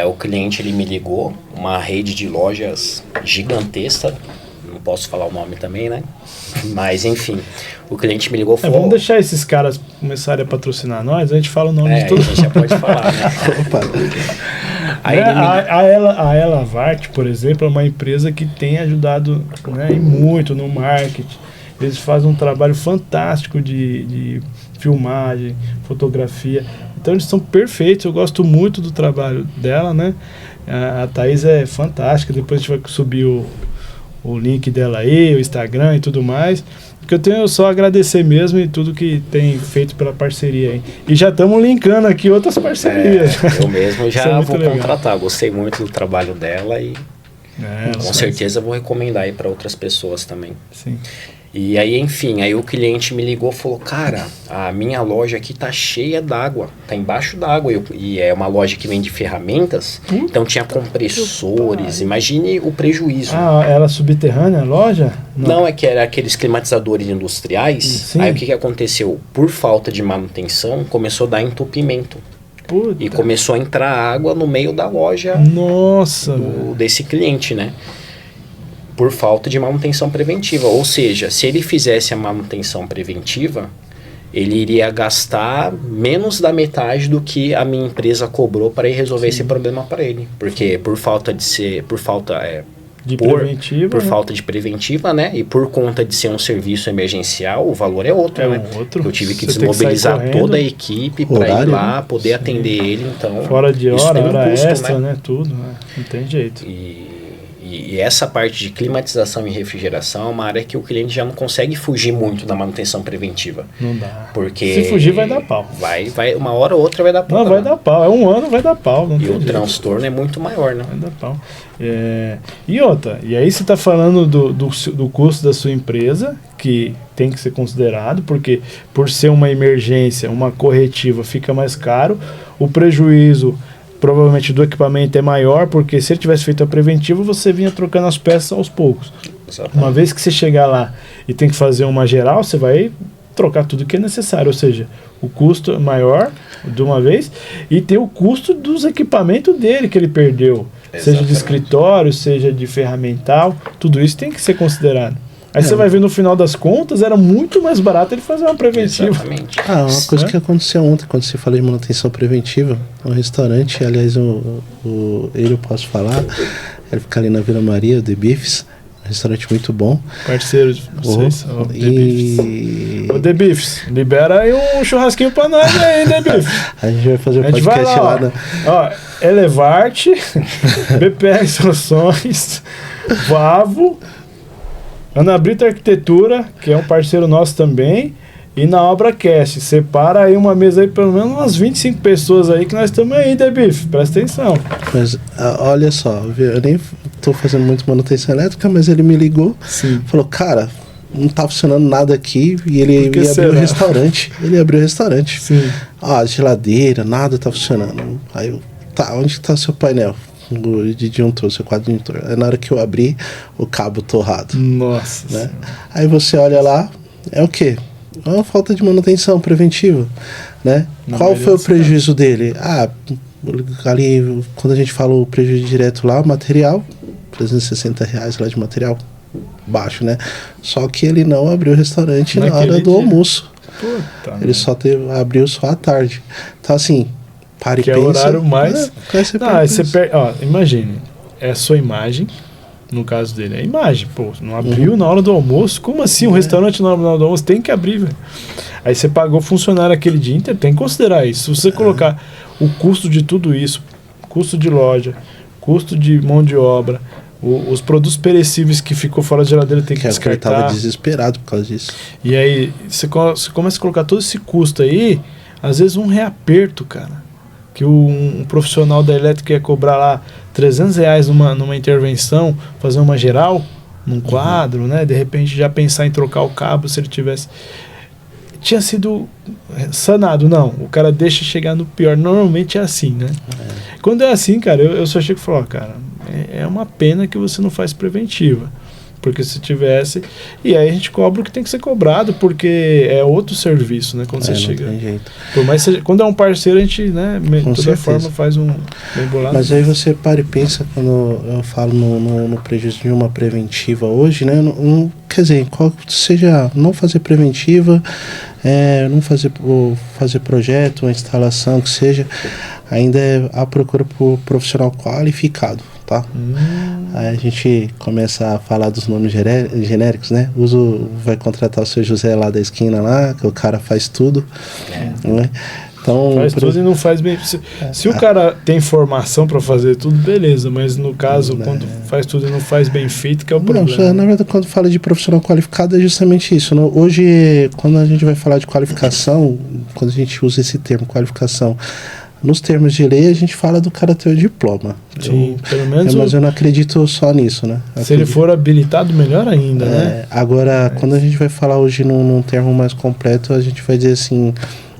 O cliente ele me ligou, uma rede de lojas gigantesca, não posso falar o nome também, né? Mas enfim, o cliente me ligou e falou... vamos deixar esses caras começarem a patrocinar nós, a gente fala o nome de todo mundo. A gente já pode falar, né? Aí a Elavart, por exemplo, é uma empresa que tem ajudado, né, muito no marketing. Eles fazem um trabalho fantástico de filmagem, fotografia. Então eles são perfeitos, eu gosto muito do trabalho dela, né? A Thaís é fantástica, depois a gente vai subir o link dela aí, o Instagram e tudo mais. O que eu tenho é só agradecer mesmo e tudo que tem feito pela parceria aí. E já estamos linkando aqui outras parcerias. Eu mesmo já vou contratar, gostei muito do trabalho dela e com certeza vou recomendar aí para outras pessoas também. Sim. E aí, enfim, aí o cliente me ligou e falou, cara, a minha loja aqui tá cheia d'água, tá embaixo d'água, e é uma loja que vende ferramentas, então tinha compressores, imagine o prejuízo. Era subterrânea a loja? Não, é que era aqueles climatizadores industriais. Sim. Aí o que aconteceu? Por falta de manutenção, começou a dar entupimento. Puta. E começou a entrar água no meio da loja desse cliente, né? Por falta de manutenção preventiva. Ou seja, se ele fizesse a manutenção preventiva, ele iria gastar menos da metade do que a minha empresa cobrou para ir resolver esse problema para ele. Porque por falta de preventiva, né? E por conta de ser um serviço emergencial, o valor é outro, né? Eu tive que desmobilizar toda a equipe para ir lá, poder atender ele. Então, fora de hora, hora custo, extra, né? Tudo, né? Não tem jeito. E essa parte de climatização e refrigeração é uma área que o cliente já não consegue fugir muito da manutenção preventiva. Não dá. Porque se fugir vai dar pau. Vai uma hora ou outra vai dar pau. Não, vai dar pau. É um ano, vai dar pau. E o transtorno é muito maior, né? Vai dar pau. E outra, e aí você está falando do custo da sua empresa, que tem que ser considerado, porque por ser uma emergência, uma corretiva, fica mais caro. O prejuízo provavelmente do equipamento é maior, porque se ele tivesse feito a preventiva, você vinha trocando as peças aos poucos. Exatamente. Uma vez que você chegar lá e tem que fazer uma geral, você vai trocar tudo que é necessário, ou seja, o custo é maior de uma vez e tem o custo dos equipamentos dele que ele perdeu, seja de escritório, seja de ferramental, tudo isso tem que ser considerado. Aí você vai ver no final das contas, era muito mais barato ele fazer uma preventiva. Exatamente. Uma coisa que aconteceu ontem, quando você falou de manutenção preventiva, um restaurante, aliás, eu posso falar, ele fica ali na Vila Maria, o The Beefs, um restaurante muito bom. Parceiro de vocês, o The Beefs. O The Beefs, libera aí um churrasquinho pra nós aí, The Beefs. A gente vai fazer um podcast lá. Elevart, BPR Soluções, Vavo, Ana Brita Arquitetura, que é um parceiro nosso também, e na Obra Cast. Separa aí uma mesa aí, pelo menos umas 25 pessoas aí, que nós estamos aí, The Beef, presta atenção. Mas olha só, eu nem estou fazendo muito manutenção elétrica, mas ele me ligou, falou, cara, não tá funcionando nada aqui, e ele abriu o restaurante. Ele abriu o restaurante. A geladeira, nada tá funcionando. Aí eu, onde tá o seu painel? De disjuntor, seu quadro de disjuntor. Aí na hora que eu abri, o cabo torrado. Nossa. Né? Aí você olha lá, é o quê? É uma falta de manutenção preventiva, né? Qual foi o prejuízo dele? Ali, quando a gente fala o prejuízo direto lá, material, R$360 lá de material baixo, né? Só que ele não abriu o restaurante na hora do almoço. Puta, ele abriu só à tarde. Então, assim, pare e pensa. Que é o horário mais... aí você imagine, é a sua imagem, no caso dele, é a imagem, não abriu na hora do almoço, como assim um restaurante na hora do almoço tem que abrir, velho? Aí você pagou funcionário aquele dia inteiro, tem que considerar isso. Se você colocar o custo de tudo isso, custo de loja, custo de mão de obra, os produtos perecíveis que ficou fora da geladeira tem que descartar. Eu tava desesperado por causa disso. E aí você começa a colocar todo esse custo aí, às vezes um reaperto, cara, que um profissional da elétrica ia cobrar lá R$300 numa intervenção, fazer uma geral, num quadro, né? De repente já pensar em trocar o cabo se ele tivesse... Tinha sido sanado, não. O cara deixa chegar no pior. Normalmente é assim, né? Quando é assim, cara, eu só chego e falo, cara, é uma pena que você não faz preventiva. Porque se tivesse... E aí a gente cobra o que tem que ser cobrado, porque é outro serviço, né? Quando você chega. Não tem jeito. Por mais que seja, quando é um parceiro, a gente, né, de toda forma faz um bem bolado. Mas aí você para e pensa, quando eu falo no prejuízo de uma preventiva hoje, né? Quer dizer, seja não fazer preventiva, não fazer projeto, uma instalação, que seja, ainda é a procura por profissional qualificado, tá? Aí a gente começa a falar dos nomes genéricos, né? Vai contratar o seu José lá da esquina lá, que o cara faz tudo, né? Então, faz tudo e não faz bem. Se o cara tem formação para fazer tudo, beleza, mas no caso, quando faz tudo e não faz bem feito, que é o problema. Na verdade, quando fala de profissional qualificado, é justamente isso. Né? Hoje, quando a gente vai falar de qualificação, quando a gente usa esse termo qualificação, nos termos de lei, a gente fala do cara ter o diploma. Sim, pelo menos. Mas eu não acredito só nisso, né? Se ele for habilitado, melhor ainda, né? Agora, quando a gente vai falar hoje num termo mais completo, a gente vai dizer assim...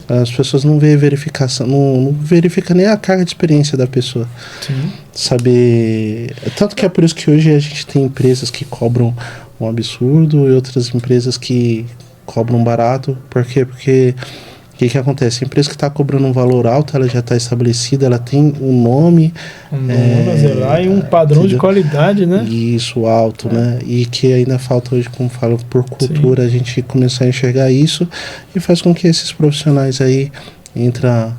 As pessoas não veem verificação, não verifica nem a carga de experiência da pessoa. Sim. Saber... Tanto que é por isso que hoje a gente tem empresas que cobram um absurdo e outras empresas que cobram barato. Por quê? Porque o que acontece? A empresa que está cobrando um valor alto, ela já está estabelecida, ela tem um nome... e um padrão de qualidade, né? Isso, alto, né? E que ainda falta hoje, como falo, por cultura, a gente começar a enxergar isso e faz com que esses profissionais aí entrem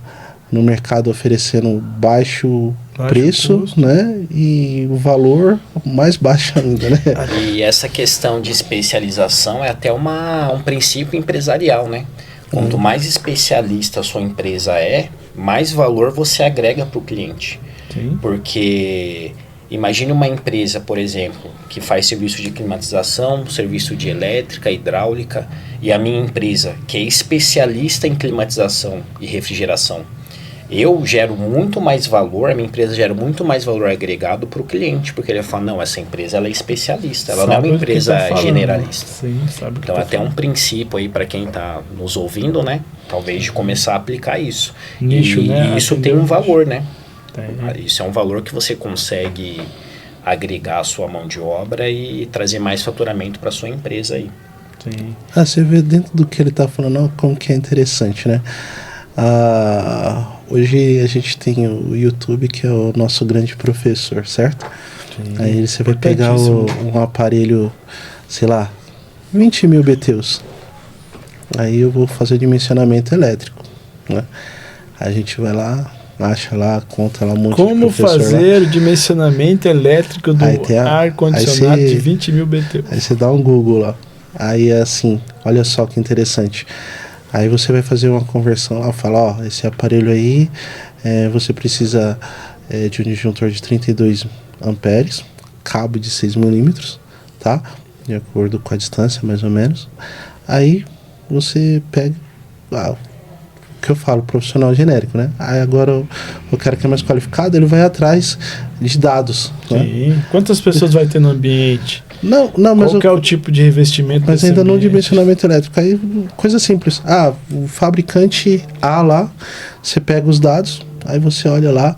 no mercado oferecendo baixo preço, custo, né? E o valor mais baixo ainda, né? E essa questão de especialização é até um princípio empresarial, né? Quanto mais especialista a sua empresa mais valor você agrega para o cliente. Sim. Porque imagine uma empresa, por exemplo, que faz serviço de climatização, serviço de elétrica, hidráulica, e a minha empresa, que é especialista em climatização e refrigeração. Eu gero muito mais valor, a minha empresa gera muito mais valor agregado para o cliente, porque ele fala, não, essa empresa ela é especialista, ela não é uma empresa generalista. Sim, sabe então até um princípio aí para quem está nos ouvindo, né? Talvez de começar a aplicar isso. Nicho, né? E isso tem um valor, né? Tem. Isso é um valor que você consegue agregar a sua mão de obra e trazer mais faturamento para sua empresa aí. Sim. Você vê dentro do que ele está falando, como que é interessante, né? Hoje a gente tem o YouTube, que é o nosso grande professor, certo? Sim. Aí você vai pegar um aparelho, sei lá, 20 mil BTUs. Aí eu vou fazer dimensionamento elétrico, né? A gente vai lá, acha lá, conta lá um monte de professor. Como fazer o dimensionamento elétrico do ar-condicionado de 20 mil BTUs? Aí você dá um Google lá. Aí é assim, olha só que interessante. Aí você vai fazer uma conversão lá, fala, esse aparelho aí, você precisa de um disjuntor de 32 amperes, cabo de 6 milímetros, tá? De acordo com a distância, mais ou menos. Aí você pega, o que eu falo, profissional genérico, né? Aí agora o cara que é mais qualificado, ele vai atrás de dados. Sim. Né? Quantas pessoas vai ter no ambiente? Não, mas qual que é o tipo de revestimento? Mas ainda não dimensionamento elétrico. Aí, coisa simples. O fabricante A lá, você pega os dados, aí você olha lá,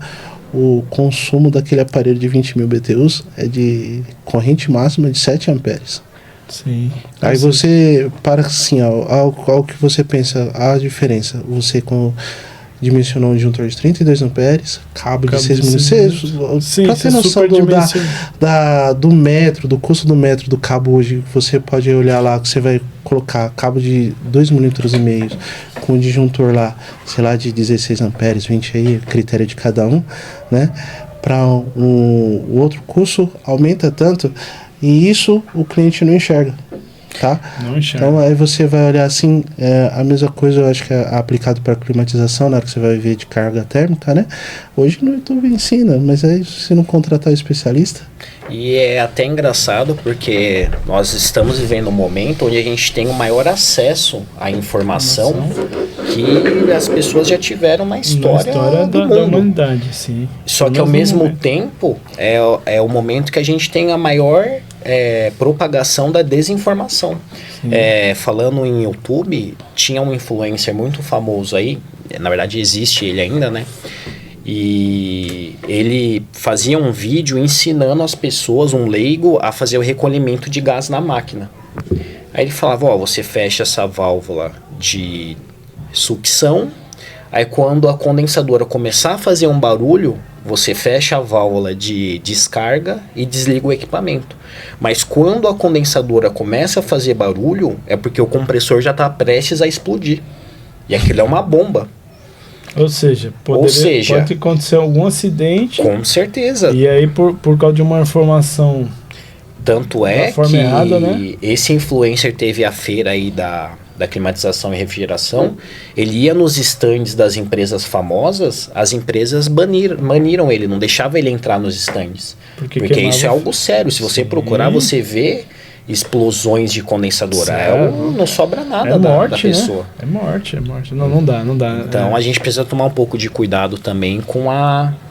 o consumo daquele aparelho de 20 mil BTUs é de corrente máxima de 7 amperes. Sim. Aí você para assim, ao que você pensa, a diferença. Você dimensionou um disjuntor de 32 amperes, cabo de 6 milímetros. Para ter noção do metro, do custo do metro do cabo hoje, você pode olhar lá que você vai colocar cabo de 2,5 milímetros com um disjuntor lá, sei lá, de 16 amperes, 20 aí, critério de cada um, né? Para o outro custo aumenta tanto, e isso o cliente não enxerga. Tá? Não enxerga. Então aí você vai olhar assim, a mesma coisa eu acho que é aplicado para climatização, na hora que você vai ver de carga térmica, né? Hoje no YouTube ensina, mas aí se não contratar especialista. E é até engraçado porque nós estamos vivendo um momento onde a gente tem o maior acesso à informação que as pessoas já tiveram na história do mundo. Da humanidade, sim. Só que ao mesmo tempo é o momento que a gente tem a maior propagação da desinformação. Falando em YouTube, tinha um influencer muito famoso aí, na verdade existe ele ainda, né? E ele fazia um vídeo ensinando as pessoas, um leigo, a fazer o recolhimento de gás na máquina. Aí ele falava, você fecha essa válvula de sucção, aí quando a condensadora começar a fazer um barulho, você fecha a válvula de descarga e desliga o equipamento. Mas quando a condensadora começa a fazer barulho, é porque o compressor já está prestes a explodir. E aquilo é uma bomba. Ou seja, pode acontecer algum acidente. Com certeza. E aí, por causa de uma informação... Tanto é que errada, né? Esse influencer teve a feira aí da climatização e refrigeração, ele ia nos estandes das empresas famosas, as empresas baniram ele, não deixava ele entrar nos estandes. Porque isso é algo sério. Se você procurar, você vê explosões de condensadora. Não sobra nada da pessoa. Né? É morte. Não dá. Então a gente precisa tomar um pouco de cuidado também com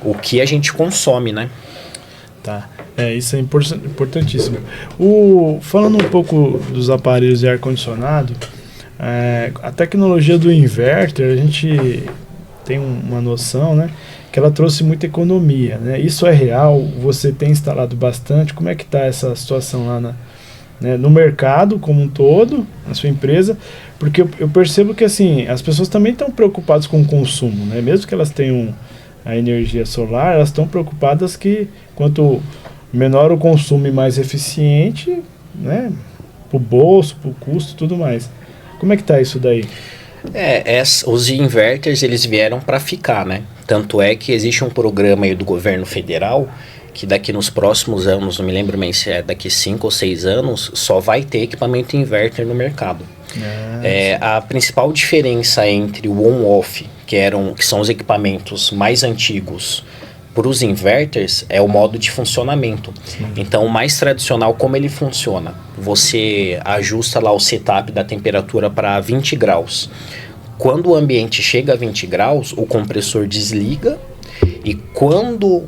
o que a gente consome, né? Tá. Isso é importantíssimo. Falando um pouco dos aparelhos de ar-condicionado, a tecnologia do inverter, a gente tem uma noção, né, que ela trouxe muita economia, né? Isso é real? Você tem instalado bastante? Como é que está essa situação lá no mercado como um todo, na sua empresa? Porque eu percebo que assim, as pessoas também estão preocupadas com o consumo, né? Mesmo que elas tenham a energia solar, elas estão preocupadas que quanto menor o consumo e mais eficiente, né, para o bolso, para o custo e tudo mais. Como é que está isso daí? Os inverters, eles vieram para ficar, né? Tanto é que existe um programa aí do governo federal que daqui nos próximos anos, não me lembro bem se é daqui 5 ou 6 anos, só vai ter equipamento inverter no mercado. A principal diferença entre o on-off, que são os equipamentos mais antigos, para os inverters, é o modo de funcionamento. Então, o mais tradicional, como ele funciona? Você ajusta lá o setup da temperatura para 20 graus. Quando o ambiente chega a 20 graus, o compressor desliga, e quando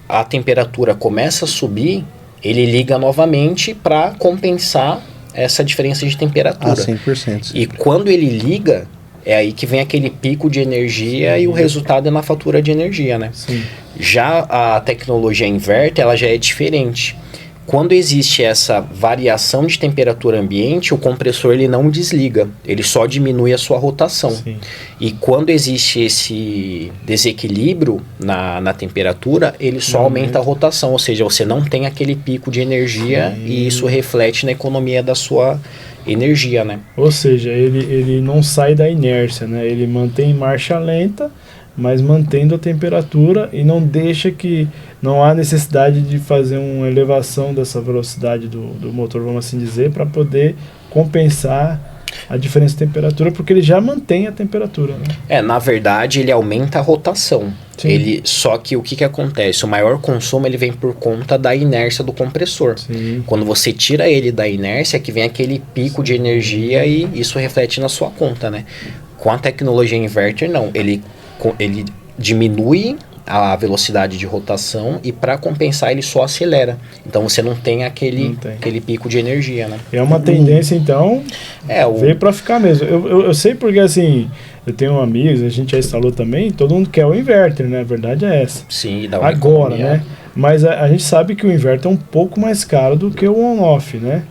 a temperatura começa a subir, ele liga novamente para compensar essa diferença de temperatura. 100%. E quando ele liga, é aí que vem aquele pico de energia e o resultado é na fatura de energia, né? Sim. Já a tecnologia inverter, ela já é diferente. Quando existe essa variação de temperatura ambiente, o compressor ele não desliga, ele só diminui a sua rotação. Sim. E quando existe esse desequilíbrio na temperatura, ele só aumenta a rotação, ou seja, você não tem aquele pico de energia. Sim. E isso reflete na economia da sua energia, né? Ou seja, ele não sai da inércia, né? Ele mantém marcha lenta, mas mantendo a temperatura e não deixa que... Não há necessidade de fazer uma elevação dessa velocidade do motor, vamos assim dizer, para poder compensar a diferença de temperatura, porque ele já mantém a temperatura, né? Na verdade, ele aumenta a rotação. Sim. Só que o que acontece? O maior consumo ele vem por conta da inércia do compressor. Sim. Quando você tira ele da inércia, que vem aquele pico de energia e isso reflete na sua conta, né? Com a tecnologia inverter, não. Ele diminui a velocidade de rotação e para compensar ele só acelera. Então você não tem aquele pico de energia, né? É uma tendência, então, veio para ficar mesmo. Eu sei porque, assim, eu tenho amigos, a gente já instalou também, todo mundo quer o inverter, né? A verdade é essa. Sim, dá uma agora, economia, né? Mas a gente sabe que o inverter é um pouco mais caro do que o on-off, né?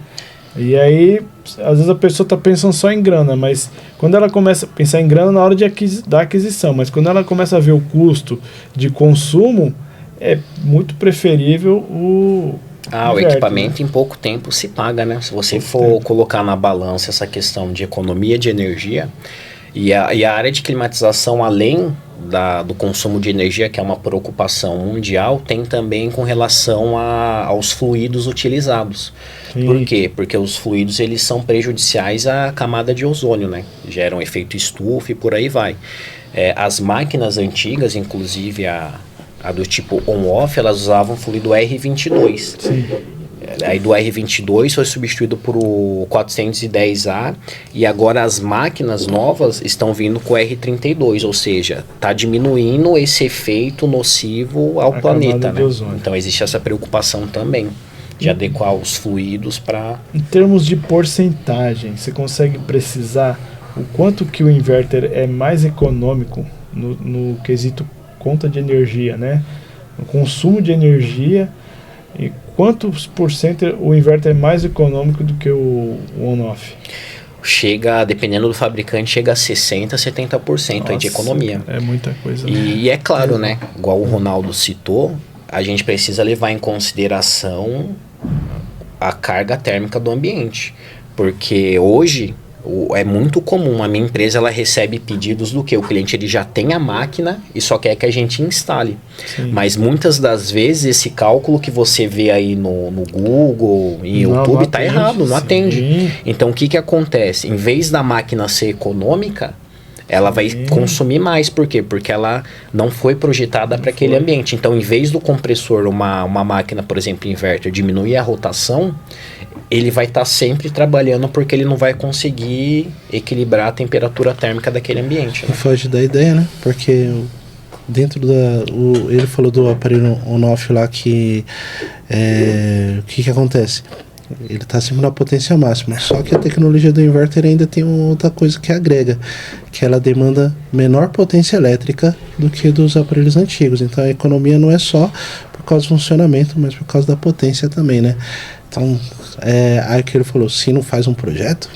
E aí, às vezes a pessoa está pensando só em grana, mas quando ela começa a pensar em grana na hora da aquisição, mas quando ela começa a ver o custo de consumo, é muito preferível o equipamento, né? Em pouco tempo se paga, né? Se você for colocar na balança essa questão de economia de energia, e a área de climatização, além do consumo de energia, que é uma preocupação mundial, tem também com relação aos fluidos utilizados. Sim. Por quê? Porque os fluidos eles são prejudiciais à camada de ozônio, né? Geram efeito estufa e por aí vai. As máquinas antigas, inclusive a do tipo on-off, elas usavam fluido R22. Sim. Aí do R22 foi substituído por o 410A e agora as máquinas novas estão vindo com o R32, ou seja, está diminuindo esse efeito nocivo ao planeta, né? Então existe essa preocupação também. de adequar os fluidos para... Em termos de porcentagem, você consegue precisar o quanto que o inverter é mais econômico no quesito conta de energia, né? No consumo de energia, e quantos por cento o inverter é mais econômico do que o on-off? Chega, dependendo do fabricante, chega a 60%, 70% aí de economia. É muita coisa. E é claro, né? Igual o Ronaldo citou, a gente precisa levar em consideração a carga térmica do ambiente. Porque hoje é muito comum, a minha empresa ela recebe pedidos do que o cliente ele já tem a máquina e só quer que a gente instale. Sim. Mas muitas das vezes esse cálculo que você vê aí no Google, em YouTube, está errado, não atende. Então o que acontece? Em vez da máquina ser econômica, ela vai consumir mais. Por quê? Porque ela não foi projetada para aquele ambiente. Então, em vez do compressor, uma máquina, por exemplo, inverter, diminuir a rotação, ele vai estar sempre trabalhando porque ele não vai conseguir equilibrar a temperatura térmica daquele ambiente. Né? Foge da ideia, né? Porque dentro ele falou do aparelho on-off lá que... o que acontece? Ele está sempre na potência máxima, só que a tecnologia do inverter ainda tem uma outra coisa que agrega, que ela demanda menor potência elétrica do que dos aparelhos antigos. Então a economia não é só por causa do funcionamento, mas por causa da potência também, né? Então, aí que ele falou, se não faz um projeto,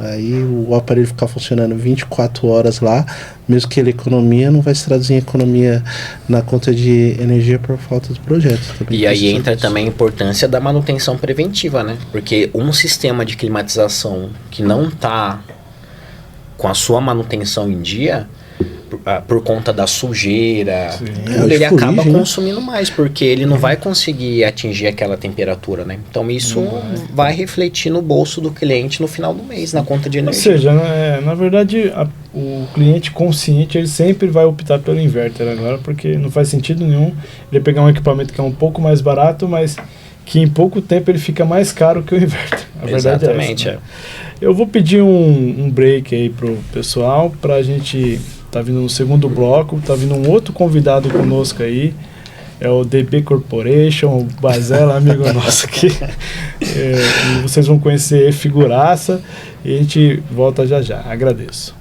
aí o aparelho ficar funcionando 24 horas lá, mesmo que ele economia, não vai se traduzir em economia na conta de energia por falta de projeto. E aí entra também a importância da manutenção preventiva, né? Porque um sistema de climatização que não está com a sua manutenção em dia, por conta da sujeira, ele acaba consumindo mais, porque ele não vai conseguir atingir aquela temperatura, né? Então isso vai refletir no bolso do cliente no final do mês, na conta de energia. Ou seja, na verdade, o cliente consciente, ele sempre vai optar pelo inverter agora, porque não faz sentido nenhum ele pegar um equipamento que é um pouco mais barato, mas que em pouco tempo ele fica mais caro que o inverter. A verdade Exatamente. É essa, né? Eu vou pedir um break aí pro pessoal, pra gente... Tá vindo no segundo bloco, tá vindo um outro convidado conosco aí, é o DB Corporation, o Bazella, amigo nosso aqui. E vocês vão conhecer figuraça e a gente volta já já. Agradeço.